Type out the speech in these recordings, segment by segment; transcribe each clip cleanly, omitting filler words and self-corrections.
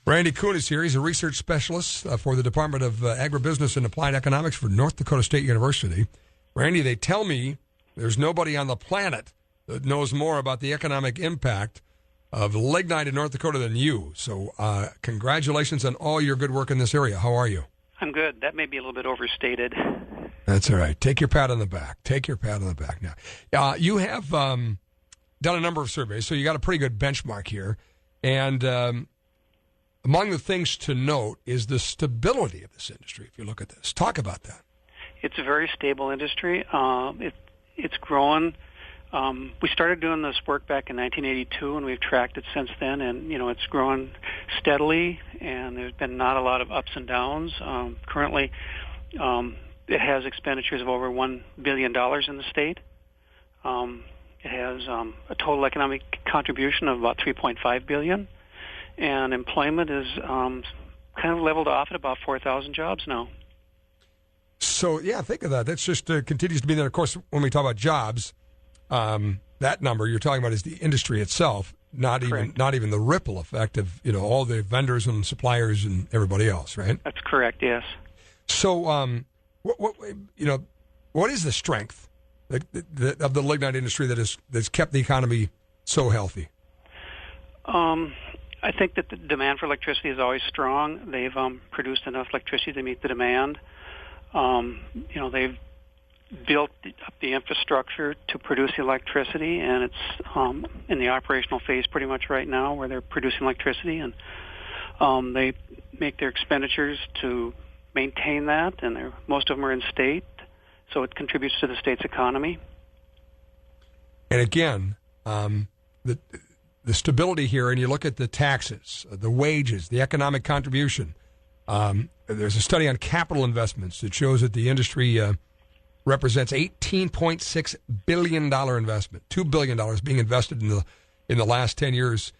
Randy Kuhn is here. He's a research specialist for the Department of Agribusiness and Applied Economics for North Dakota State University. Randy, they tell me there's nobody on the planet that knows more about the economic impact of lignite in North Dakota than you. So congratulations on all your good work in this area. How are you? I'm good. That may be a little bit overstated. That's all right. Take your pat on the back. Take your pat on the back now. You have done a number of surveys, so you got a pretty good benchmark here. And among the things to note is the stability of this industry, if you look at this. Talk about that. It's a very stable industry. It's growing. We started doing this work back in 1982, and we've tracked it since then. And, it's growing steadily, and there's been not a lot of ups and downs. Currently, it has expenditures of over $1 billion in the state. It has a total economic contribution of about $3.5 billion. And employment is kind of leveled off at about 4,000 jobs now. So, yeah, think of that. That's just continues to be there. Of course, when we talk about jobs, that number you're talking about is the industry itself, not even the ripple effect of all the vendors and suppliers and everybody else, right? That's correct. Yes. So, what is the strength of the lignite industry that's kept the economy so healthy? I think that the demand for electricity is always strong. They've produced enough electricity to meet the demand. They've built up the infrastructure to produce the electricity, and it's in the operational phase pretty much right now where they're producing electricity, and they make their expenditures to maintain that, and most of them are in state, so it contributes to the state's economy. And again, the stability here, and you look at the taxes, the wages, the economic contribution. There's a study on capital investments that shows that the industry represents $18.6 billion investment, $2 billion being invested in the last 10 years,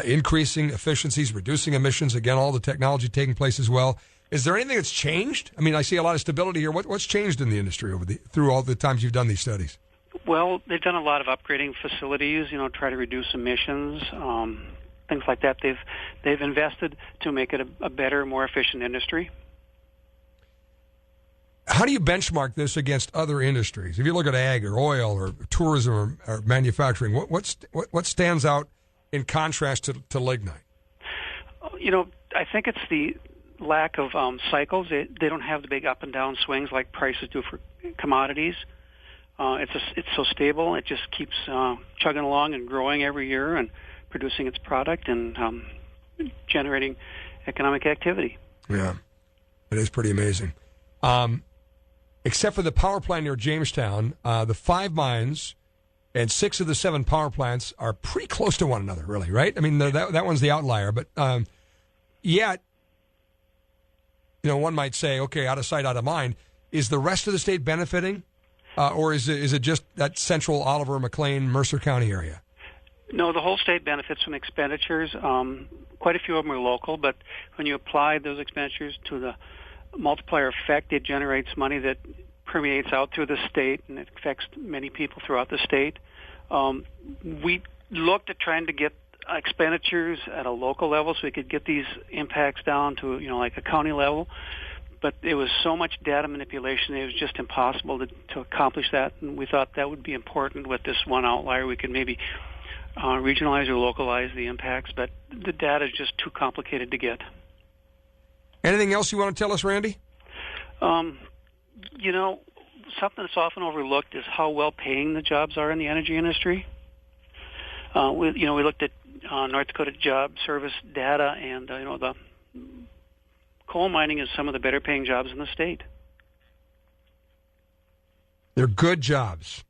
increasing efficiencies, reducing emissions, again, all the technology taking place as well. Is there anything that's changed? I mean, I see a lot of stability here. What's changed in the industry through all the times you've done these studies? Well, they've done a lot of upgrading facilities, try to reduce emissions, things like that. They've invested to make it a better, more efficient industry. How do you benchmark this against other industries? If you look at ag or oil or tourism or manufacturing, what stands out in contrast to lignite? I think it's the lack of cycles. They don't have the big up and down swings like prices do for commodities. It's so stable. It just keeps chugging along and growing every year and producing its product and generating economic activity. Yeah, it is pretty amazing. Except for the power plant near Jamestown, the 5 mines and 6 of the 7 power plants are pretty close to one another, really, right? I mean, that one's the outlier. But yet, one might say, okay, out of sight, out of mind. Is the rest of the state benefiting? Or is it just that central Oliver, McLean, Mercer County area? No, the whole state benefits from expenditures. Quite a few of them are local, but when you apply those expenditures to the multiplier effect, it generates money that permeates out through the state, and it affects many people throughout the state. We looked at trying to get expenditures at a local level so we could get these impacts down to, like a county level. But it was so much data manipulation, it was just impossible to accomplish that. And we thought that would be important with this one outlier. We could maybe regionalize or localize the impacts, but the data is just too complicated to get. Anything else you want to tell us, Randy? Something that's often overlooked is how well-paying the jobs are in the energy industry. We looked at North Dakota job service data, and the coal mining is some of the better-paying jobs in the state. They're good jobs.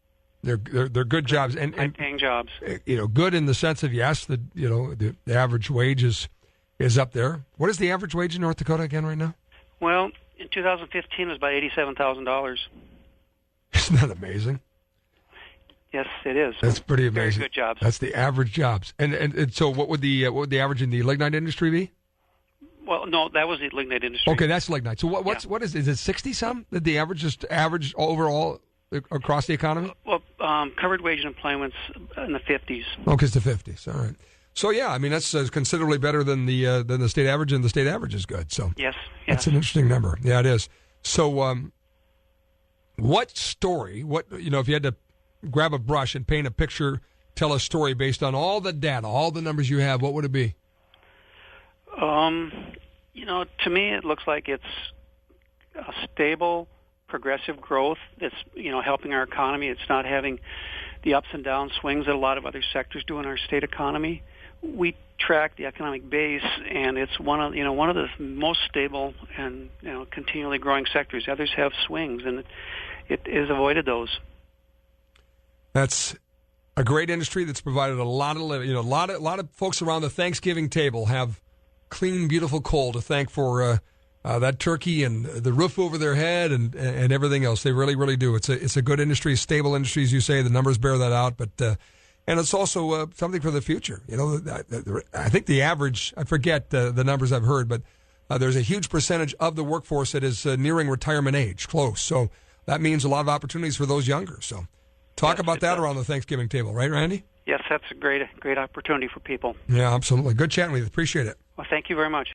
They're good jobs and paying jobs. Good in the sense of yes, the average wage is up there. What is the average wage in North Dakota again right now? Well, in 2015 it was about $87,000. Isn't that amazing? Yes, it is. That's pretty amazing. Very good jobs. That's the average jobs. And so what would the average in the lignite industry be? Well, no, that was the lignite industry. Okay, that's lignite. So what is it 60-some? The average overall across the economy? Well, covered wage employment's in the 50s. Okay, it's the 50s. All right. So yeah, I mean that's considerably better than the state average, and the state average is good. So yes. That's an interesting number. Yeah, it is. So what story? If you had to grab a brush and paint a picture, tell a story based on all the data, all the numbers you have, what would it be? To me, it looks like it's a stable, progressive growth that's, helping our economy. It's not having the ups and down swings that a lot of other sectors do in our state economy. We track the economic base, and it's one of the most stable and continually growing sectors. Others have swings, and it has avoided those. That's a great industry that's provided a lot of living. A lot of folks around the Thanksgiving table have clean, beautiful coal to thank for that turkey and the roof over their head and everything else. They really, really do. It's a good industry, stable industry, as you say. The numbers bear that out, but and it's also something for the future. I think the average, I forget the numbers I've heard, but there's a huge percentage of the workforce that is nearing retirement age, close. So that means a lot of opportunities for those younger. So talk about that around the Thanksgiving table, right, Randy? Yes, that's a great opportunity for people. Yeah, absolutely. Good chatting with you. Appreciate it. Well, thank you very much.